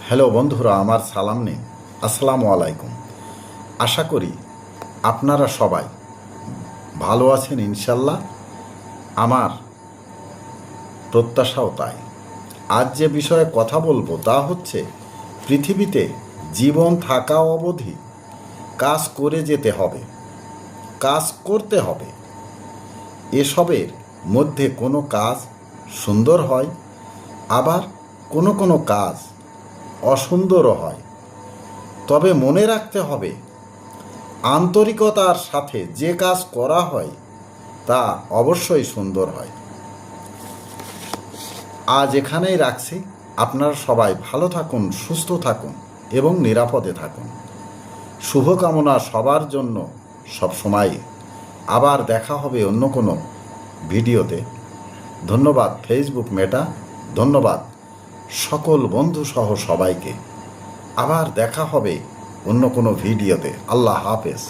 Hello বন্ধুরা, আমার সালাম নিন। আসসালামু আলাইকুম। আশা করি আপনারা সবাই ভালো আছেন ইনশাল্লাহ। আমার প্রত্যাশাও তাই। আজ যে বিষয়ে কথা বলবো তা হচ্ছে পৃথিবীতে জীবন থাকা অবধি কাজ করে যেতে হবে, কাজ করতে হবে। এসবের মধ্যে কোনো কাজ সুন্দর হয়, আবার কোনো কোনো কাজ অসুন্দরও হয়। তবে মনে রাখতে হবে, আন্তরিকতার সাথে যে কাজ করা হয় তা অবশ্যই সুন্দর হয়। আজ এখানেই রাখছি। আপনারা সবাই ভালো থাকুন, সুস্থ থাকুন এবং নিরাপদে থাকুন। শুভকামনা সবার জন্য সবসময়। আবার দেখা হবে অন্য কোনো ভিডিওতে। ধন্যবাদ ফেসবুক মেটা, ধন্যবাদ সকল বন্ধু সহ সবাইকে। আবার দেখা হবে অন্য কোনো ভিডিওতে। আল্লাহ হাফেজ।